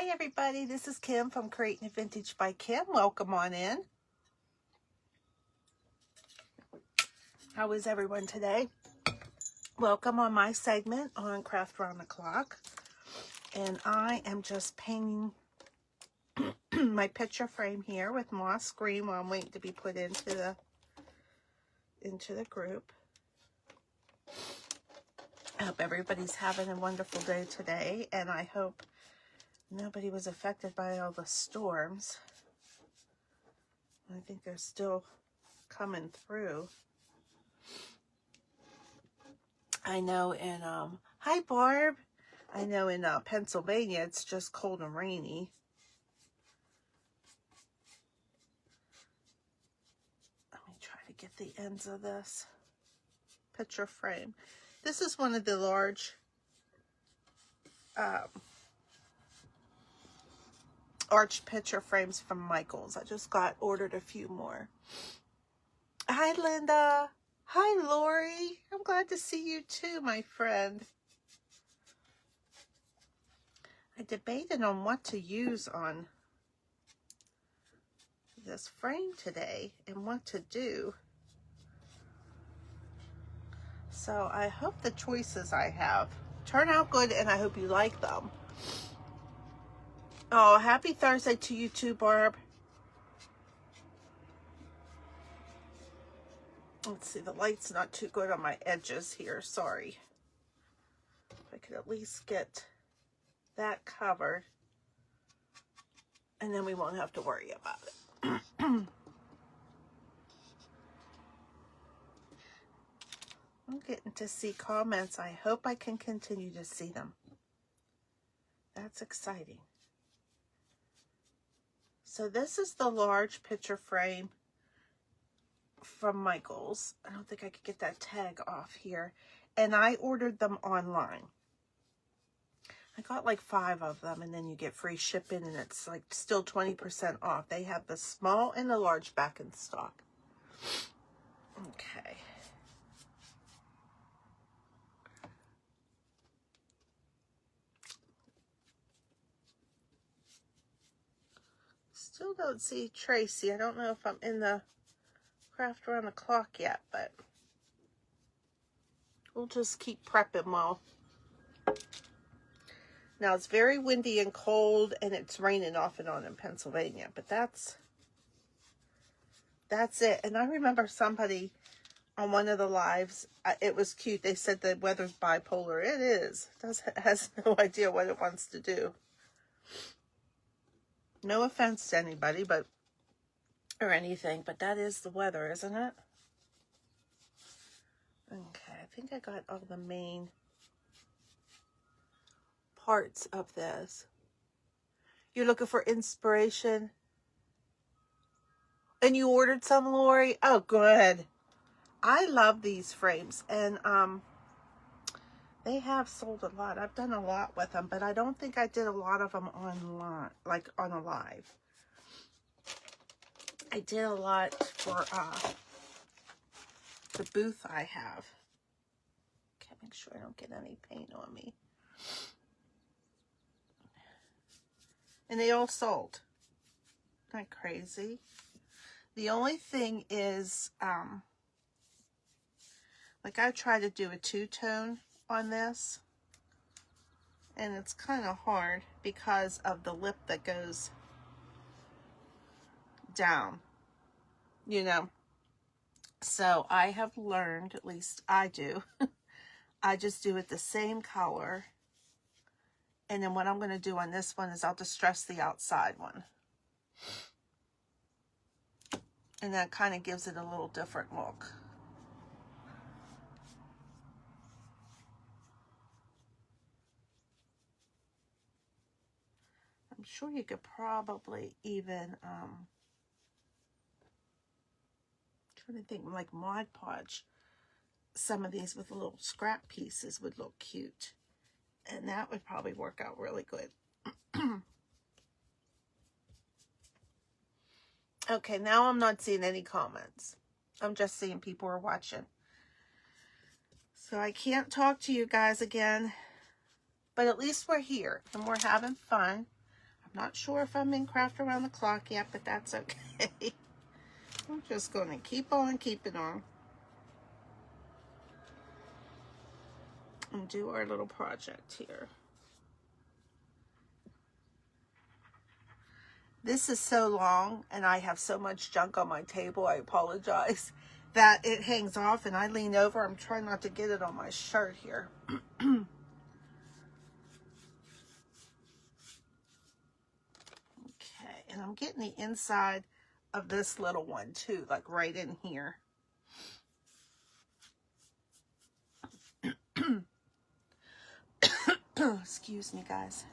Hi everybody, this is Kim from Creating a Vintage by Kim. Welcome on in. How is everyone today? Welcome on my segment on Craft Round the Clock. And I am just painting my picture frame here with moss green while I'm waiting to be put into the group. I hope everybody's having a wonderful day today, and I hope nobody was affected by all the storms. I think they're still coming through. I know in, hi Barb. I know in Pennsylvania it's just cold and rainy. Let me try to get the ends of this picture frame. This is one of the large arch picture frames from Michaels. I just ordered a few more. Hi Linda. Hi Lori. I'm glad to see you too, my friend. I debated on what to use on this frame today and what to do. So I hope the choices I have turn out good, and I hope you like them. Oh, happy Thursday to you too, Barb. Let's see, the light's not too good on my edges here. Sorry. If I could at least get that covered, and then we won't have to worry about it. I'm getting to see comments. I hope I can continue to see them. That's exciting. So this is the large picture frame from Michaels. I don't think I could get that tag off here. And I ordered them online. I got like 5 of them, and then you get free shipping, and it's like still 20% off. They have the small and the large back in stock. Okay. Still don't see Tracy. I don't know if I'm in the Craft Around the Clock yet, but we'll just keep prepping while. Now it's very windy and cold, and it's raining off and on in Pennsylvania, but that's it. And I remember somebody on one of the lives, it was cute. They said the weather's bipolar. It is. It has no idea what it wants to do. No offense to anybody, or anything, but that is the weather, isn't it? Okay, I think I got all the main parts of this. You're looking for inspiration, and you ordered some, Lori? Oh, good. I love these frames, and they have sold a lot. I've done a lot with them, but I don't think I did a lot of them online, like on a live. I did a lot for the booth I have. Okay, make sure I don't get any paint on me. And they all sold. Isn't that crazy? The only thing is, like I try to do a 2-tone on this, and it's kind of hard because of the lip that goes down, you know. So I have learned, at least I do, I just do it the same color. And then what I'm going to do on this one is I'll distress the outside one. And that kind of gives it a little different look. I'm sure you could probably even, trying to think, like Mod Podge, some of these with little scrap pieces would look cute. And that would probably work out really good. Okay, now I'm not seeing any comments. I'm just seeing people are watching. So I can't talk to you guys again, but at least we're here and we're having fun. Not sure if I'm in craft around the clock yet, but that's okay. I'm just going to keep on keeping on. And do our little project here. This is so long, and I have so much junk on my table, I apologize, that it hangs off, and I lean over. I'm trying not to get it on my shirt here. Okay, and I'm getting the inside of this little one too, like right in here. Excuse me, guys.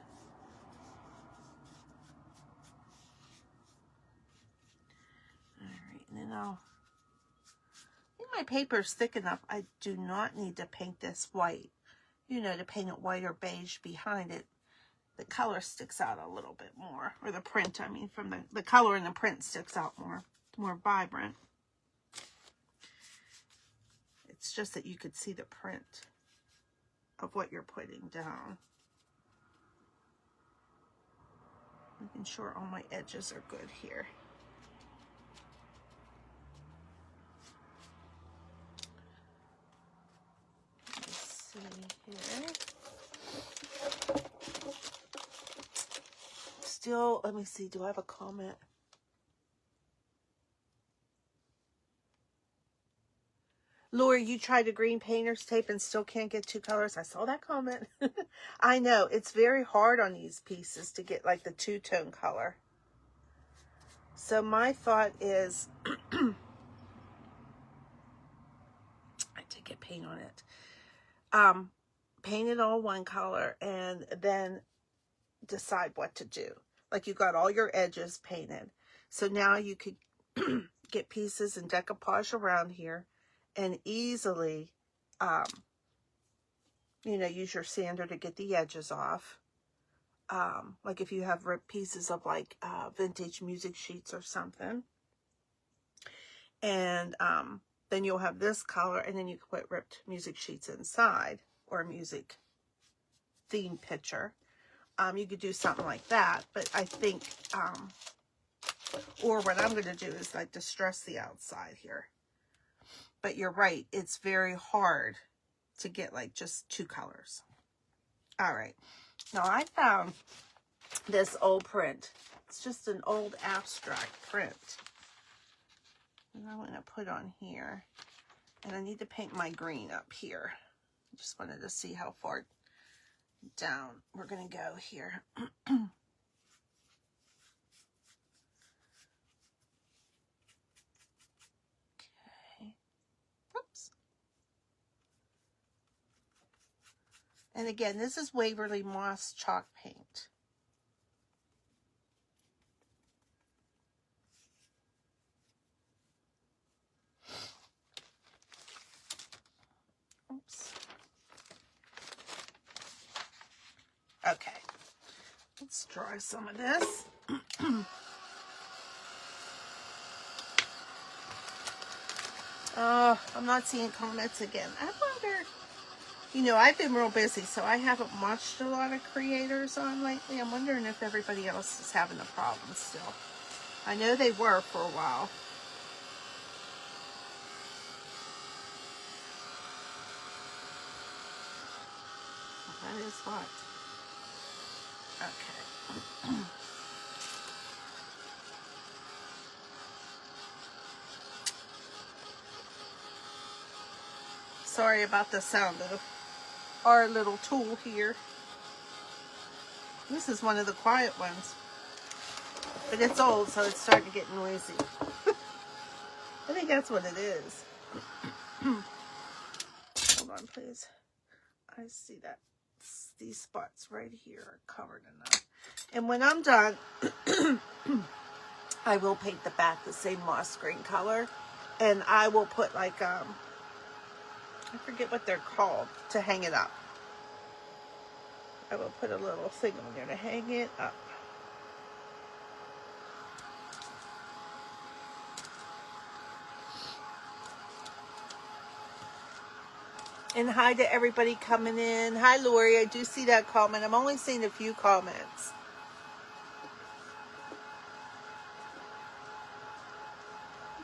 All right, and then I think my paper is thick enough. I do not need to paint this white. You know, to paint it white or beige behind it. The color sticks out a little bit more, or the print, I mean, from the color in the print sticks out more vibrant. It's just that you could see the print of what you're putting down. Making sure all my edges are good here. Let's see here. Still, let me see, do I have a comment? Lori, you tried a green painter's tape and still can't get two colors. I saw that comment. I know, it's very hard on these pieces to get like the two-tone color. So my thought is, I did get paint on it. Paint it all one color and then decide what to do. Like you got all your edges painted. So now you could get pieces and decoupage around here and easily, you know, use your sander to get the edges off. Like if you have ripped pieces of like vintage music sheets or something. And then you'll have this color, and then you can put ripped music sheets inside, or a music theme picture. You could do something like that, but I think, or what I'm going to do is like distress the outside here. But you're right, it's very hard to get like just two colors. All right, now I found this old print. It's just an old abstract print. And I'm going to put on here. And I need to paint my green up here. I just wanted to see how far down we're going to go here. Okay. Oops. And again, this is Waverly Moss chalk paint. Oops. Okay. Let's dry some of this. I'm not seeing comments again. I wonder, you know, I've been real busy, so I haven't watched a lot of creators on lately. I'm wondering if everybody else is having the problem still. I know they were for a while. That is hot. Okay. Sorry about the sound of our little tool here. This is one of the quiet ones. But it's old, so it's starting to get noisy. I think that's what it is. Hold on, please. I see that. These spots right here are covered enough. And when I'm done, I will paint the back the same moss green color. And I will put like, I forget what they're called, to hang it up. I will put a little thing on there to hang it up. And hi to everybody coming in. Hi, Lori. I do see that comment. I'm only seeing a few comments.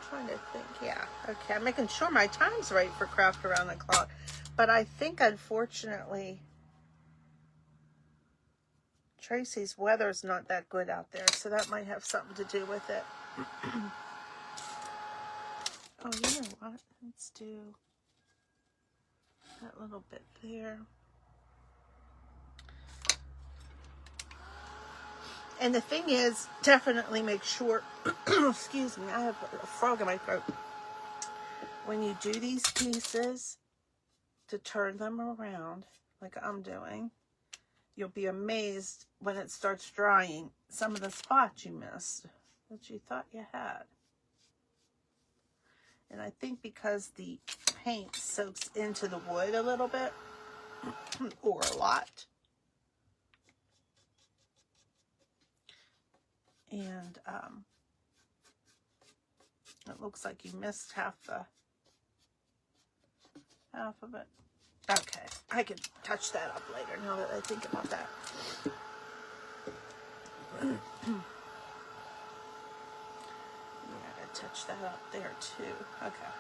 trying to think. Yeah, okay. I'm making sure my time's right for Craft Around the Clock. But I think, unfortunately, Tracy's weather's not that good out there, so that might have something to do with it. Oh, you know what? Let's do that little bit there. And the thing is, definitely make sure, excuse me, I have a frog in my throat. When you do these pieces, to turn them around, like I'm doing, you'll be amazed when it starts drying, some of the spots you missed that you thought you had. And I think because the paint soaks into the wood a little bit, or a lot, and it looks like you missed half of it. Okay, I can touch that up later now that I think about that. Yeah, I touch that up there too. Okay.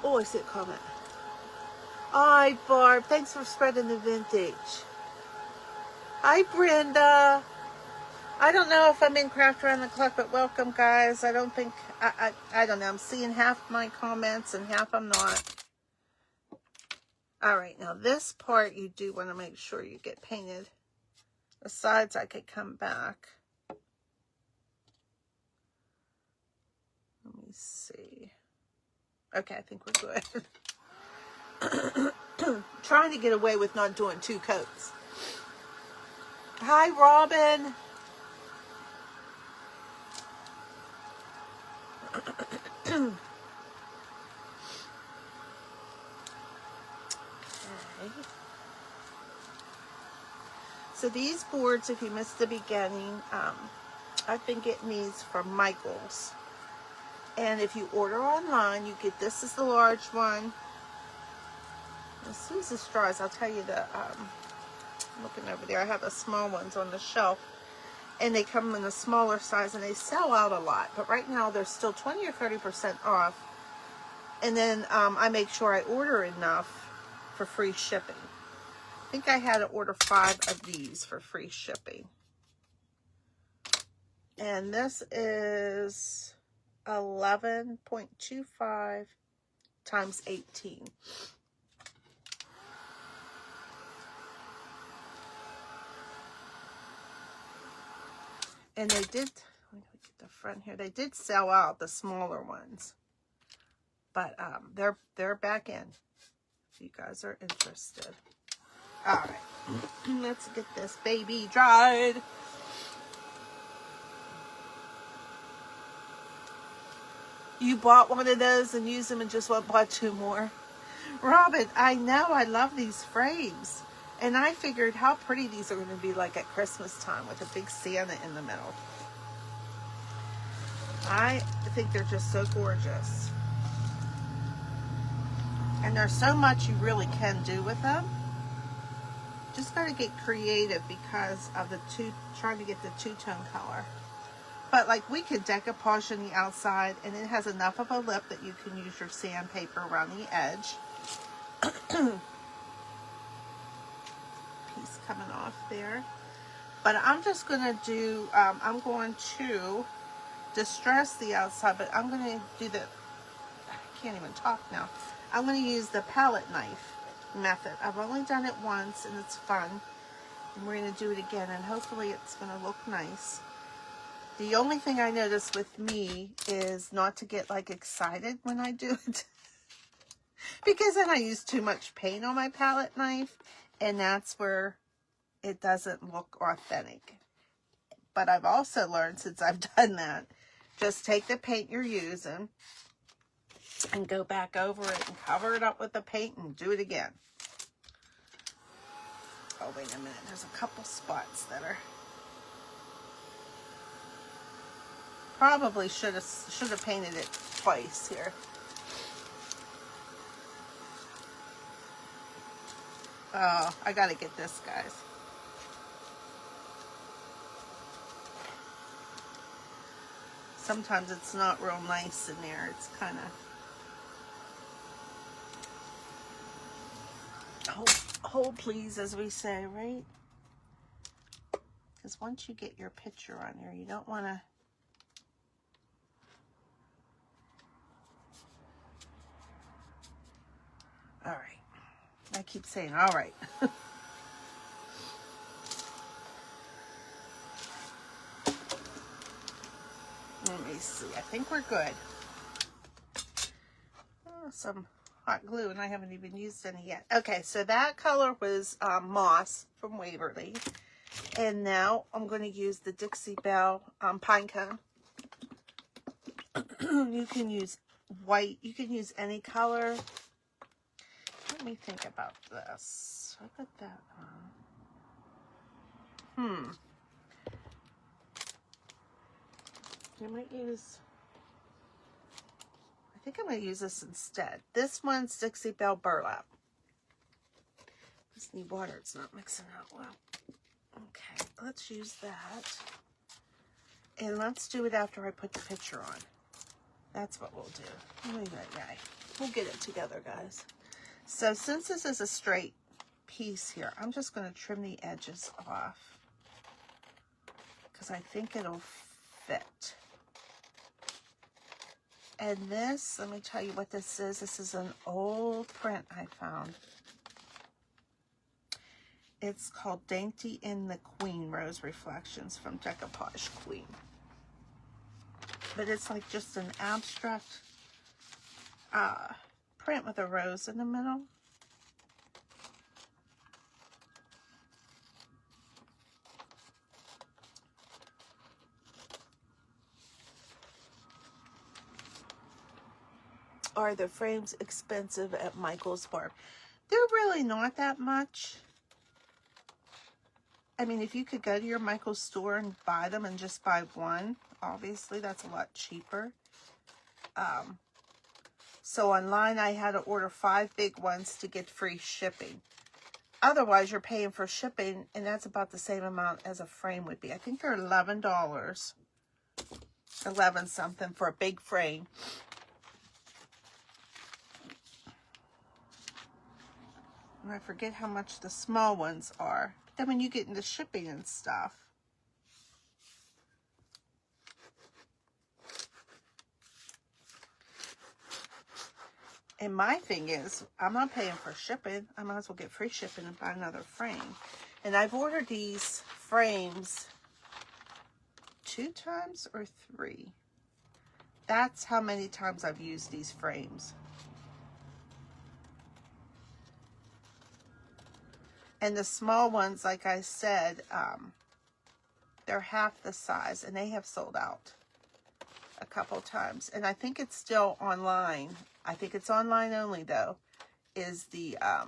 Oh, I see a comment. Hi, Barb. Thanks for spreading the vintage. Hi, Brenda. I don't know if I'm in Craft Around the Clock, but welcome, guys. I don't think, I don't know. I'm seeing half my comments and half I'm not. All right, now this part you do want to make sure you get painted. The sides I could come back. Let me see. Okay, I think we're good. Trying to get away with not doing 2 coats. Hi, Robin. Okay. So these boards, if you missed the beginning, I've been getting these from Michael's. And if you order online, you get this is the large one. As soon as this dries, I'll tell you the, looking over there, I have the small ones on the shelf. And they come in a smaller size and they sell out a lot. But right now they're still 20 or 30% off. And then I make sure I order enough for free shipping. I think I had to order 5 of these for free shipping. And this is 11.25 times 18. And they did, let me get the front here. They did sell out the smaller ones, but they're back in. If you guys are interested. All right, let's get this baby dried. You bought one of those and used them and just went bought 2 more. Robin, I know, I love these frames. And I figured how pretty these are going to be like at Christmas time with a big Santa in the middle. I think they're just so gorgeous. And there's so much you really can do with them. Just got to get creative because of the trying to get the 2-tone color. But like we could decoupage on the outside and it has enough of a lip that you can use your sandpaper around the edge. Piece coming off there. But I'm just going to do, I'm going to distress the outside, but I'm going to do the, I can't even talk now. I'm going to use the palette knife method. I've only done it once and it's fun. And we're going to do it again and hopefully it's going to look nice. The only thing I notice with me is not to get like excited when I do it. Because then I use too much paint on my palette knife and that's where it doesn't look authentic. But I've also learned since I've done that, just take the paint you're using and go back over it and cover it up with the paint and do it again. Oh, wait a minute. There's a couple spots that are probably should have painted it twice here. Oh, I gotta get this, guys. Sometimes it's not real nice in there. It's kind of hold please, as we say, right? Because once you get your picture on there, you don't want to. All right. I keep saying, all right. Let me see. I think we're good. Oh, some hot glue, and I haven't even used any yet. Okay, so that color was Moss from Waverly. And now I'm going to use the Dixie Belle Pine Cone. You can use white. You can use any color. Let me think about this. I put that on. I might use... I think I'm going to use this instead. This one's Dixie Belle Burlap. Just need water. It's not mixing out well. Okay, let's use that. And let's do it after I put the picture on. That's what we'll do. We'll get it together, guys. So since this is a straight piece here, I'm just going to trim the edges off because I think it'll fit. And this, let me tell you what this is. This is an old print I found. It's called Dainty in the Queen Rose Reflections from Decoupage Queen. But it's like just an abstract print with a rose in the middle. Are the frames expensive at Michael's Barb? They're really not that much. I mean, if you could go to your Michael's store and buy them and just buy one, obviously that's a lot cheaper. So online I had to order 5 big ones to get free shipping. Otherwise you're paying for shipping, and that's about the same amount as a frame would be. I think they're $11. 11 something for a big frame. And I forget how much the small ones are. But then when you get into shipping and stuff. And my thing is, I'm not paying for shipping. I might as well get free shipping and buy another frame. And I've ordered these frames 2 times or 3. That's how many times I've used these frames. And the small ones, like I said, they're half the size, and they have sold out a couple times. And I think it's still online. I think it's online only, though, is the, I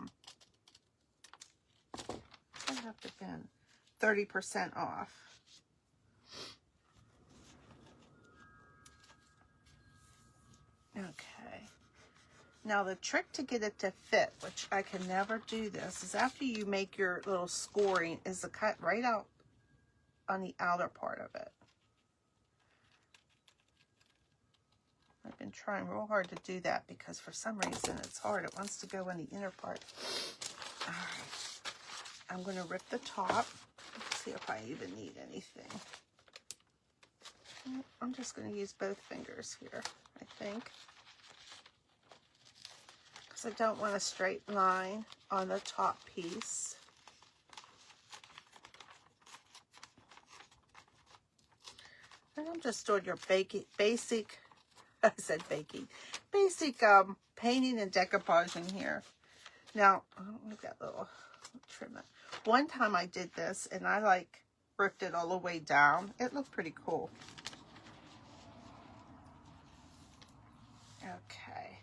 have to pin 30% off. Okay. Now the trick to get it to fit, which I can never do this, is after you make your little scoring, is to cut right out on the outer part of it. I've been trying real hard to do that because for some reason it's hard. It wants to go in the inner part. All right. I'm going to rip the top. Let's see if I even need anything. I'm just going to use both fingers here, I think. Because I don't want a straight line on the top piece. And I'm just doing your basic I said baking. Basic painting and decoupaging here. Now, we've got a little trim it. One time I did this and I like ripped it all the way down. It looked pretty cool. Okay.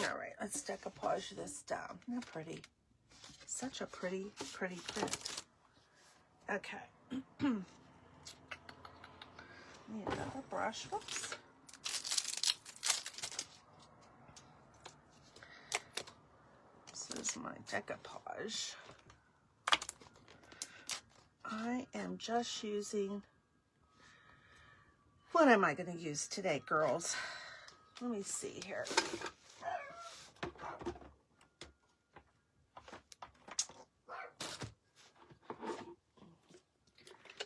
All right, let's decoupage this down. Isn't that pretty? Such a pretty print. Okay. Need another brush. Whoops. This is my decoupage. I am just using, what am I going to use today, girls? Let me see here.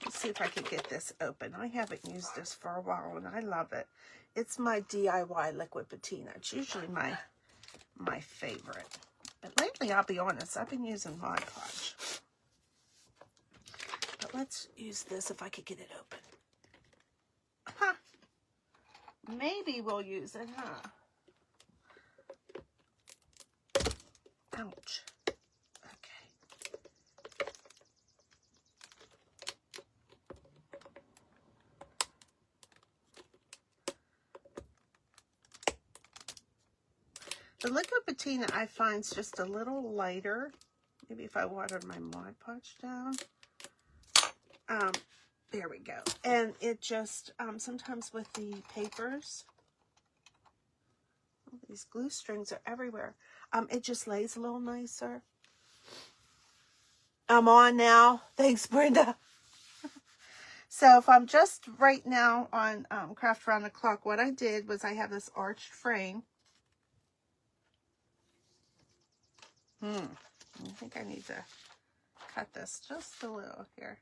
Let's see if I can get this open. I haven't used this for a while and I love it. It's my DIY liquid patina. It's usually my favorite. But lately, I'll be honest, I've been using Mod Podge. But let's use this if I could get it open. Huh. Maybe we'll use it, huh? Ouch. Okay. The liquid patina I find is just a little lighter. Maybe if I watered my Mod Podge down. There we go. And it just, sometimes with the papers, oh, these glue strings are everywhere. It just lays a little nicer. I'm on now. Thanks, Brenda. So if I'm just right now on Craft Around the Clock, what I did was I have this arched frame. I think I need to cut this just a little here.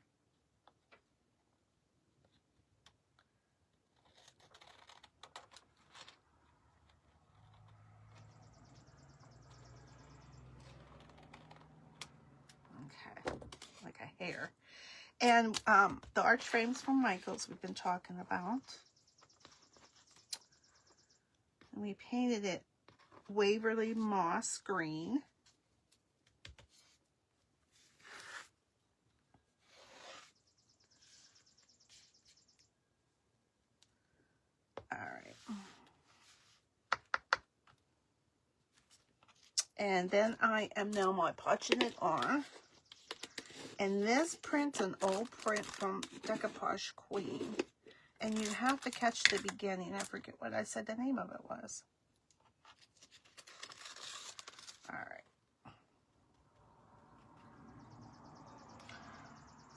Okay, like a hair. And the arch frames from Michaels we've been talking about. And we painted it Waverly Moss Green. All right. And then I am now Mod Podging it on. And this print's an old print from Decoupage Queen. And you have to catch the beginning. I forget what I said the name of it was. All right.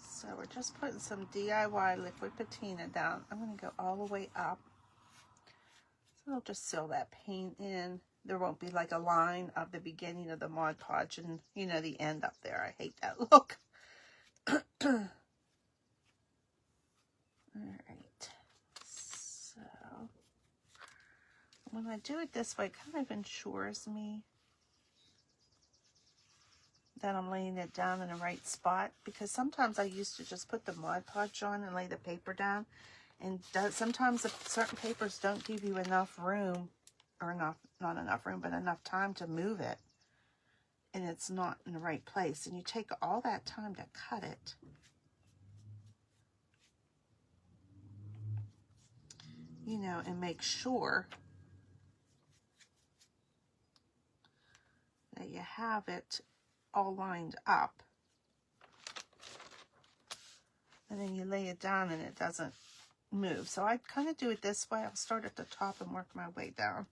So we're just putting some DIY liquid patina down. I'm going to go all the way up. So I'll just seal that paint in. There won't be like a line of the beginning of the Mod Podge and, you know, the end up there. I hate that look. All right. So when I do it this way, it kind of ensures me that I'm laying it down in the right spot, because sometimes I used to just put the Mod Podge on and lay the paper down, and sometimes certain papers don't give you enough room, or not enough room, but enough time to move it, and it's not in the right place, and you take all that time to cut it. You know, and make sure that you have it all lined up. And then you lay it down and it doesn't move. So I kind of do it this way. I'll start at the top and work my way down.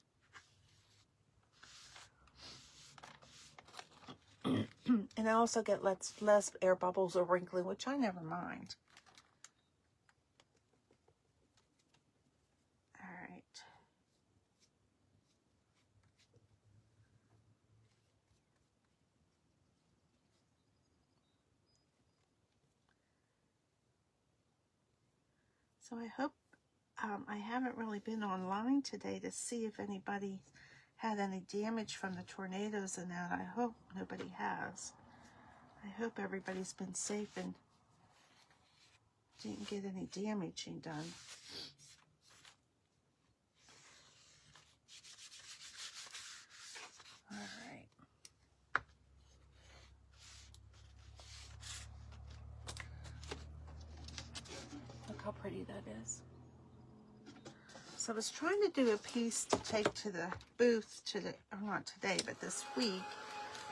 And I also get less air bubbles or wrinkling, which I never mind. So I hope, I haven't really been online today to see if anybody had any damage from the tornadoes and that. I hope nobody has. I hope everybody's been safe and didn't get any damaging done. All right. Look how pretty that is. So I was trying to do a piece to take to the booth or not today, but this week,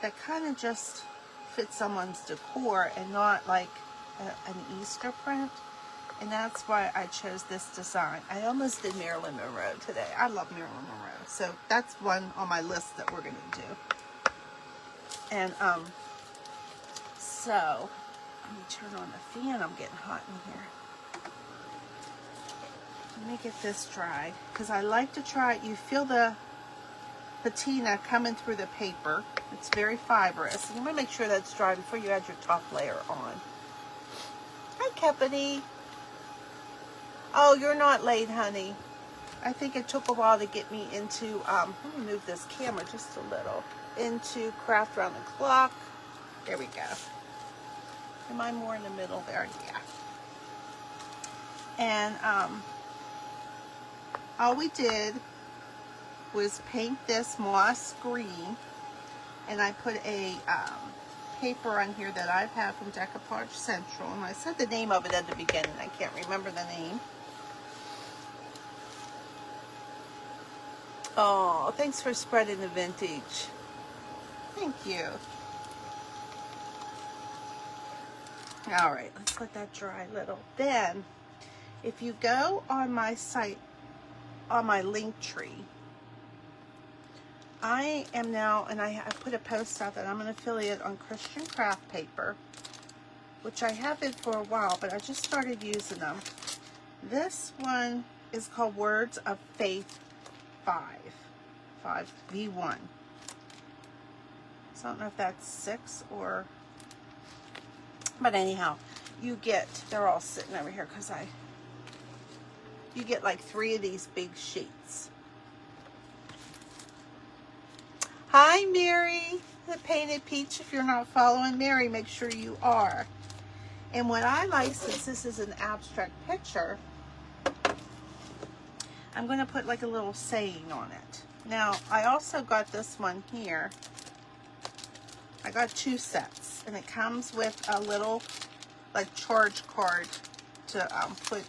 that kind of just fits someone's decor and not like an Easter print. And that's why I chose this design. I almost did Marilyn Monroe today. I love Marilyn Monroe. So that's one on my list that we're going to do. And so let me turn on the fan. I'm getting hot in here. Let me get this dried because I like to try it. You feel the patina coming through the paper. It's very fibrous. And you want to make sure that's dry before you add your top layer on. Hi, Kepany. Oh, you're not late, honey. I think it took a while to get me into, let me move this camera just a little, into Craft Round the Clock. There we go. Am I more in the middle there? Yeah. And all we did was paint this moss green, and I put a paper on here that I've had from Decoupage Central, and I said the name of it at the beginning. I can't remember the name. Oh, thanks for spreading the vintage. Thank you. All right, let's let that dry a little. Then, if you go on my site, on my link tree, I am now, and I put a post out that I'm an affiliate on Christian craft paper, which I have been for a while, but I just started using them. This one is called Words of Faith 5V1. So I don't know if that's 6 or, but anyhow, you get, they're all sitting over here because you get like 3 of these big sheets. Hi, Mary, the Painted Peach. If you're not following Mary, make sure you are. And what I like, since this is an abstract picture, I'm going to put like a little saying on it. Now, I also got this one here. I got 2 sets, and it comes with a little like charge card to put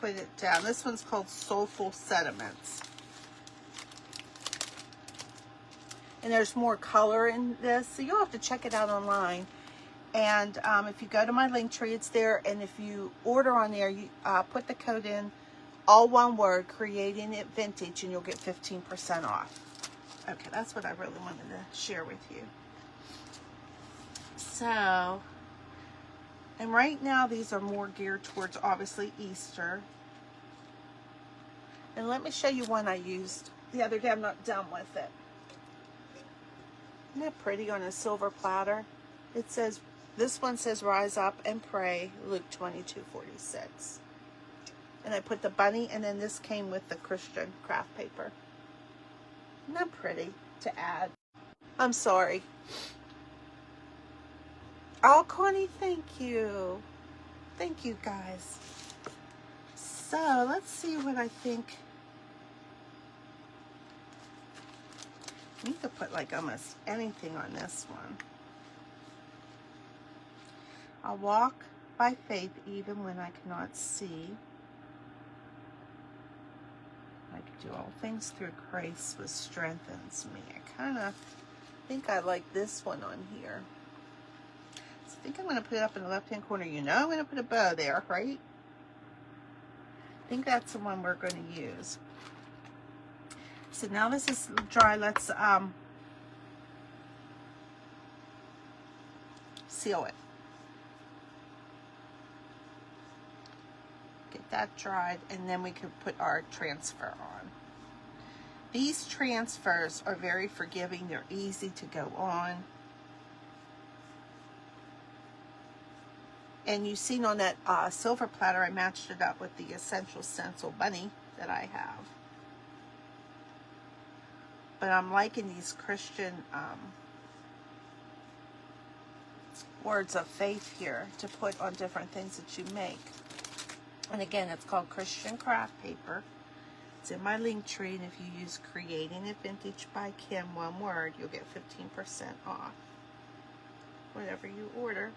it down. This one's called Soulful Sediments. And there's more color in this, so you'll have to check it out online. And if you go to my link tree, it's there. And if you order on there, you put the code in, all one word, Creating It Vintage, and you'll get 15% off. Okay, that's what I really wanted to share with you. So, and right now these are more geared towards obviously Easter. And let me show you one I used the other day. I'm not done with it. Isn't that pretty on a silver platter? It says, this one says, Rise Up and Pray, Luke 22:46. And I put the bunny, and then this came with the Christian craft paper. Isn't that pretty to add? I'm sorry. Oh, Connie, thank you. Thank you, guys. So, let's see what I think. You could put like almost anything on this one. I'll walk by faith even when I cannot see. I can do all things through Christ which strengthens me. I kind of think I like this one on here. So I think I'm going to put it up in the left-hand corner. You know I'm going to put a bow there, right? I think that's the one we're going to use. So now this is dry. Let's seal it. Get that dried, and then we can put our transfer on. These transfers are very forgiving. They're easy to go on. And you've seen on that silver platter, I matched it up with the Essential Stencil Bunny that I have. But I'm liking these Christian words of faith here to put on different things that you make. And again, it's called Christian craft paper. It's in my link tree, and if you use Creating It Vintage by Kim, one word, you'll get 15% off whatever you order.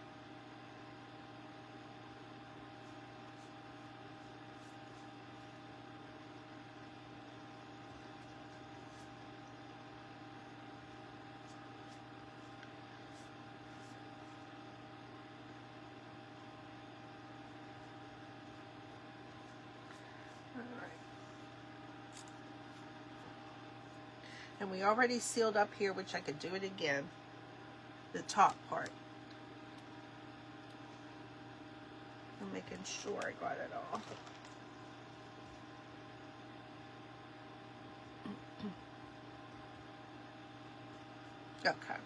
And we already sealed up here, which I could do it again. the top part. I'm making sure I got it all. Okay.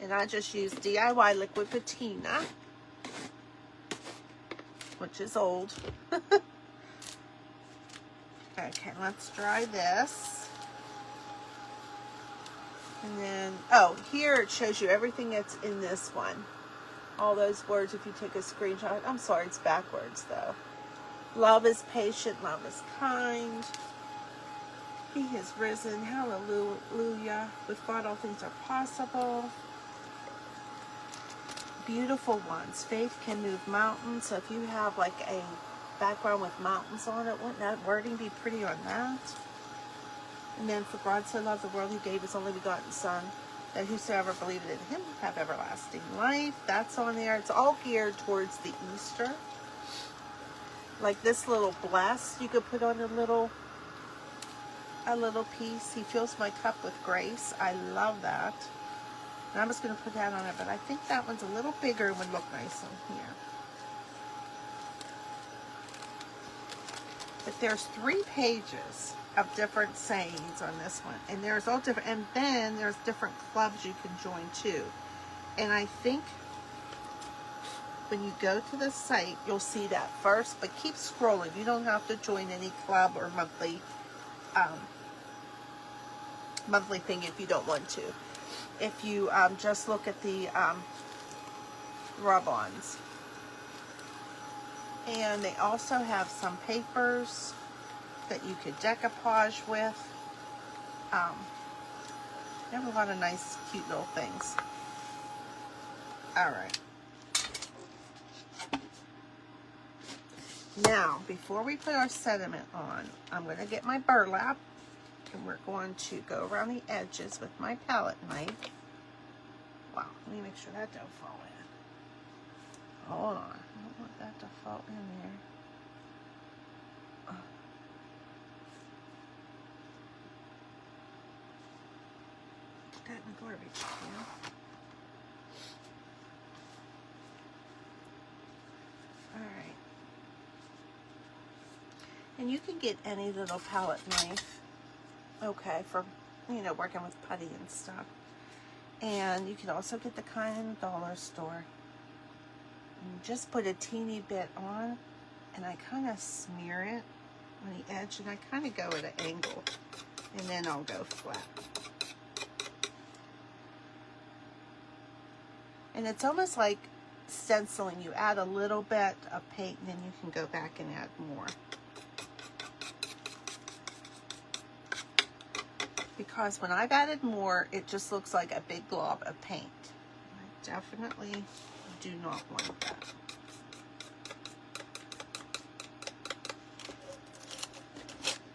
And I just use DIY liquid patina, which is old. Okay, let's dry this. And then, oh, here it shows you everything that's in this one. All those words, if you take a screenshot. I'm sorry, it's backwards though. Love is patient, love is kind. He has risen, hallelujah. With God all things are possible. Beautiful ones. Faith can move mountains. So if you have like a background with mountains on it, wouldn't that wording be pretty on that? And then, for God so loved the world, he gave his only begotten Son, that whosoever believed in him have everlasting life. That's on there. It's all geared towards the Easter. Like this little bless, you could put on a little piece. He fills my cup with grace. I love that. And I'm just going to put that on it, but I think that one's a little bigger and would look nice on here. But there's 3 pages of different sayings on this one, and there's all different, and then there's different clubs you can join too. And I think when you go to the site, you'll see that first, but keep scrolling. You don't have to join any club or monthly thing if you don't want to. If you just look at the rub-ons. And they also have some papers that you could decoupage with. They have a lot of nice, cute little things. All right. Now, before we put our sediment on, I'm going to get my burlap, and we're going to go around the edges with my palette knife. Wow, let me make sure that don't fall in. Hold on, I don't want that to fall in there. Put that in the garbage can. Alright. And you can get any little palette knife, okay, for, you know, working with putty and stuff. And you can also get the kind in the dollar store. And just put a teeny bit on, and I kind of smear it on the edge, and I kind of go at an angle, and then I'll go flat. And it's almost like stenciling. You add a little bit of paint, and then you can go back and add more. Because when I've added more, it just looks like a big glob of paint. I definitely do not want that.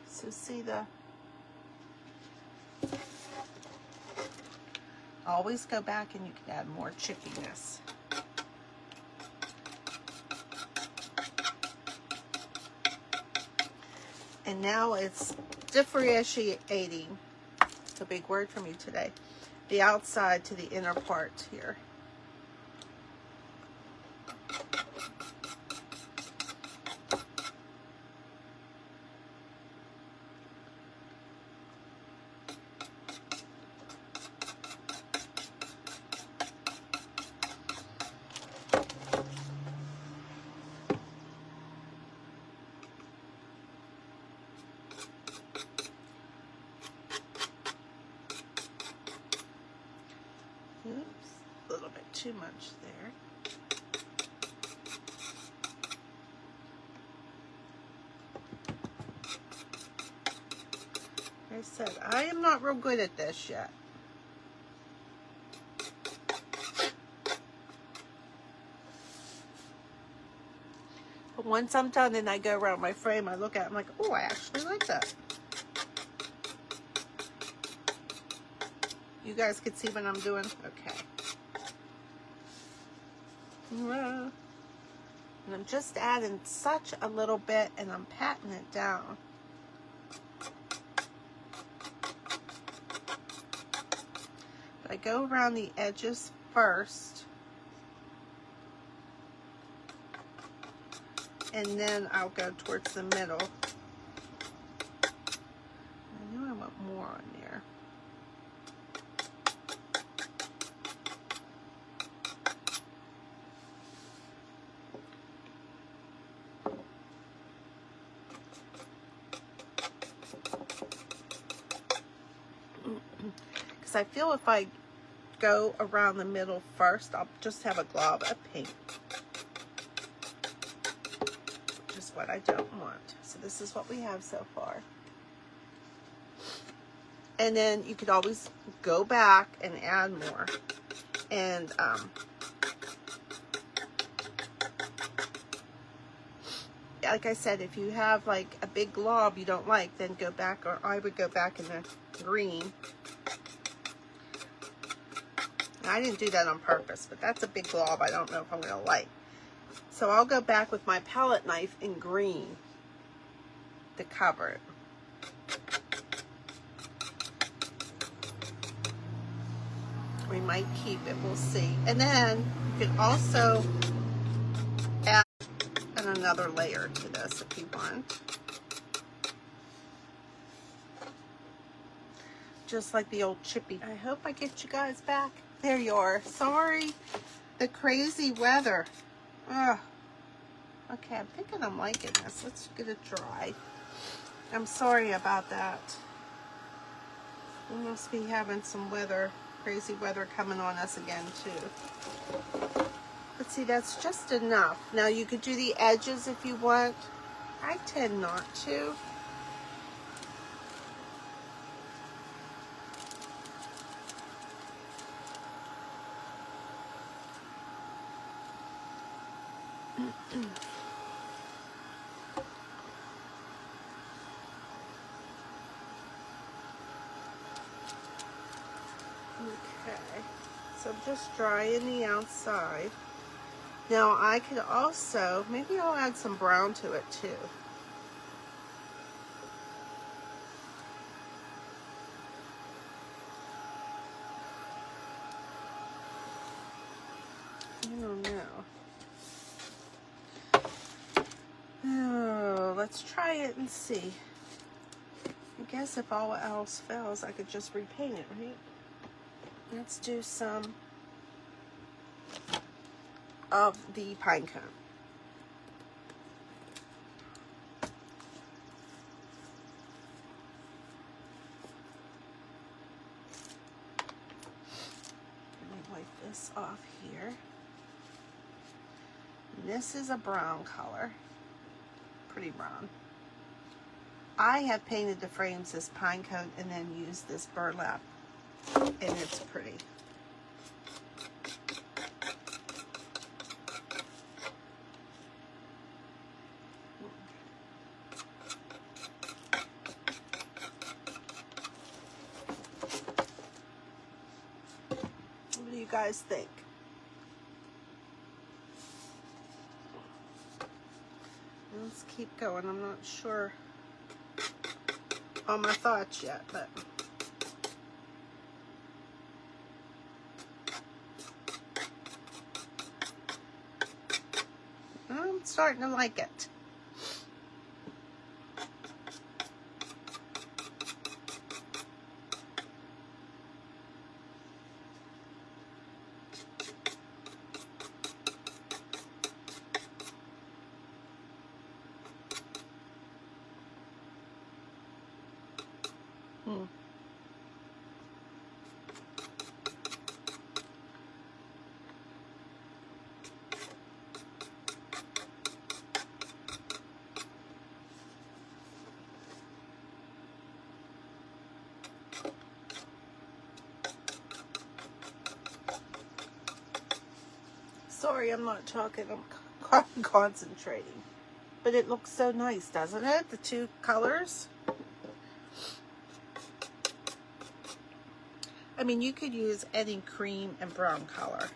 So see the... Always go back and you can add more chippiness. And now it's differentiating, it's a big word for me today, the outside to the inner part here. Oops, a little bit too much there. Like I said, I am not real good at this yet. But once I'm done and I go around my frame, I look at it, I'm like, oh, I actually like that. You guys can see what I'm doing? Okay. And I'm just adding such a little bit, and I'm patting it down. But I go around the edges first, and then I'll go towards the middle. I know I want more on there. Because I feel if I go around the middle first, I'll just have a glob of paint, which is what I don't want. So this is what we have so far. And then you could always go back and add more. And like I said, if you have like a big glob you don't like, then go back, or I would go back in the green. I didn't do that on purpose, but that's a big glob I don't know if I'm going to like. So I'll go back with my palette knife in green to cover it. We might keep it, we'll see. And then you can also add another layer to this if you want. Just like the old chippy. I hope I get you guys back. There you are. Sorry, the crazy weather. Ugh. Okay, I'm thinking I'm liking this. Let's get it dry. I'm sorry about that. We must be having some weather, crazy weather coming on us again too. But see, that's just enough. Now you could do the edges if you want. I tend not to. Okay, so I'm just drying the outside. Now I could also, maybe I'll add some brown to it too. I don't know. Oh, let's try it and see. I guess if all else fails, I could just repaint it, right? Let's do some of the pine cone. Let me wipe this off here. And this is a brown color, pretty brown. I have painted the frames as pine cone and then used this burlap, and it's pretty. What do you guys think? Let's keep going. I'm not sure on my thoughts yet, but I'm starting to like it. Sorry, I'm not talking. I'm concentrating. But it looks so nice, doesn't it? The two colors. I mean, you could use any cream and brown color.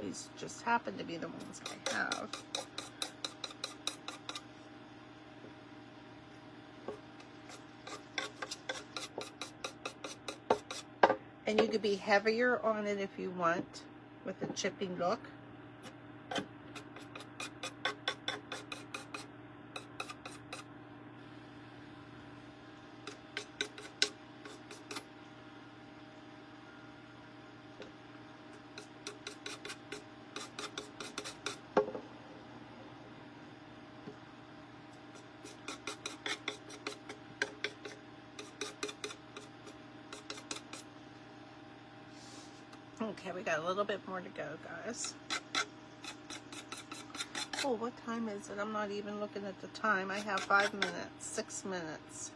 These just happen to be the ones I have. And you could be heavier on it if you want, with a chipping look. Okay, we got a little bit more to go, guys. Oh, what time is it? I'm not even looking at the time. I have 5 minutes, 6 minutes.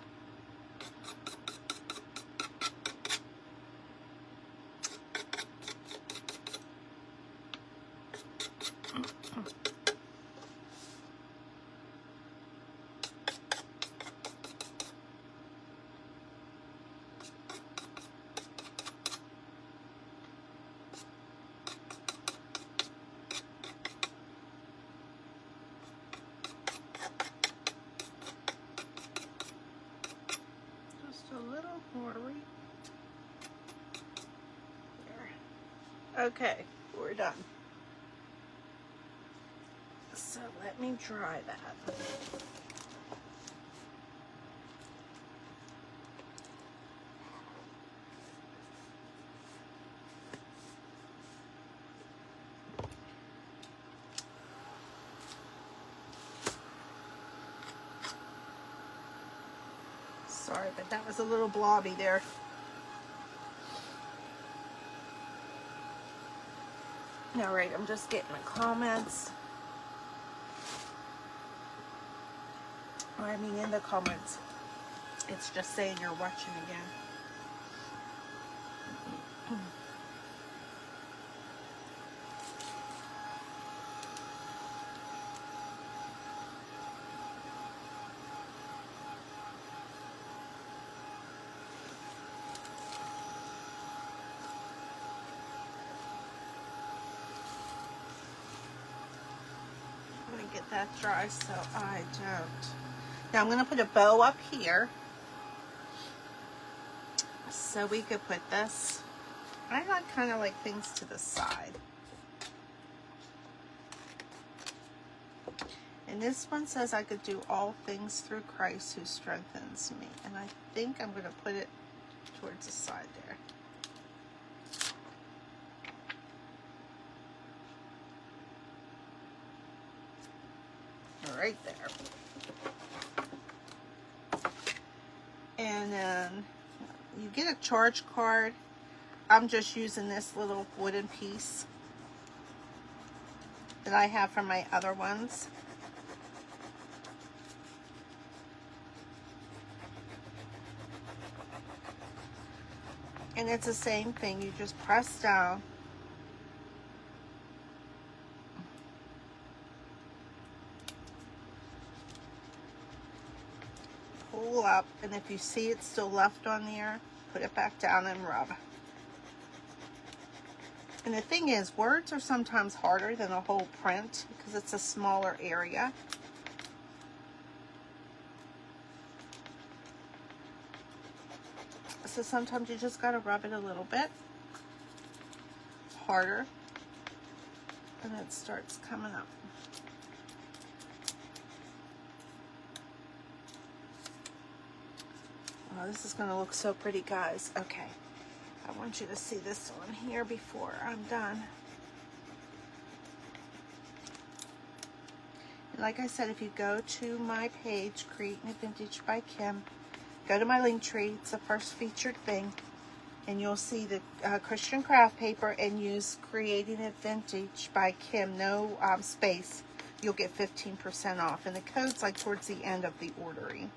A little more. There. Okay, we're done. So let me dry that. Sorry, but that was a little blobby there. All right, I'm just getting the comments. I mean, in the comments, it's just saying you're watching again. I'm gonna get that dry so I don't. Now I'm gonna put a bow up here. So we could put this. I kind of like things to the side. And this one says I could do all things through Christ who strengthens me. And I think I'm going to put it towards the side there. Right there. And then you get a charge card. I'm just using this little wooden piece that I have from my other ones. And it's the same thing. You just press down. Pull up. And if you see it's still left on there, put it back down and rub. And the thing is, words are sometimes harder than a whole print because it's a smaller area. So sometimes you just got to rub it a little bit harder and it starts coming up. Oh, this is going to look so pretty, guys. Okay. I want you to see this one here before I'm done. And like I said, if you go to my page, Creating It Vintage by Kim, go to my link tree. It's the first featured thing. And you'll see the Christian craft paper and use Creating It Vintage by Kim, no space. You'll get 15% off. And the code's like towards the end of the ordering.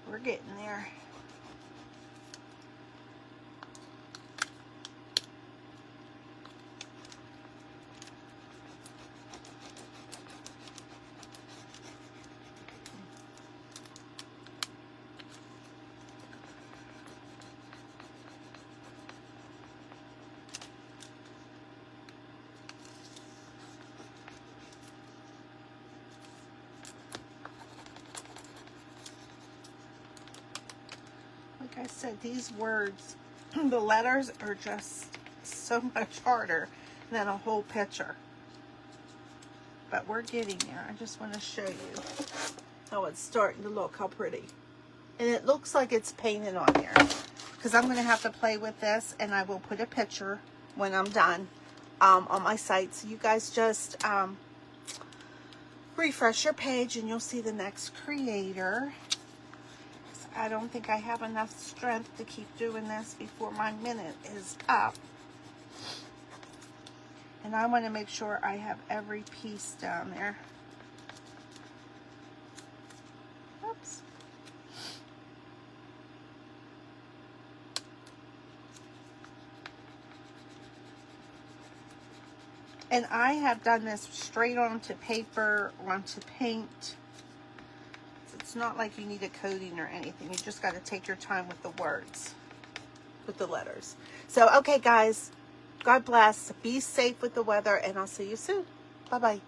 We're getting there. said, these words, the letters are just so much harder than a whole picture. But we're getting there. I just want to show you how it's starting to look, how pretty. And it looks like it's painted on there. Because I'm going to have to play with this, and I will put a picture when I'm done on my site. So you guys just refresh your page and you'll see the next creator. I don't think I have enough strength to keep doing this before my minute is up. And I want to make sure I have every piece down there. Oops. And I have done this straight onto paper, onto paint. It's not like you need a coating or anything. You just got to take your time with the words, with the letters. So, okay, guys, God bless. Be safe with the weather, and I'll see you soon. Bye-bye.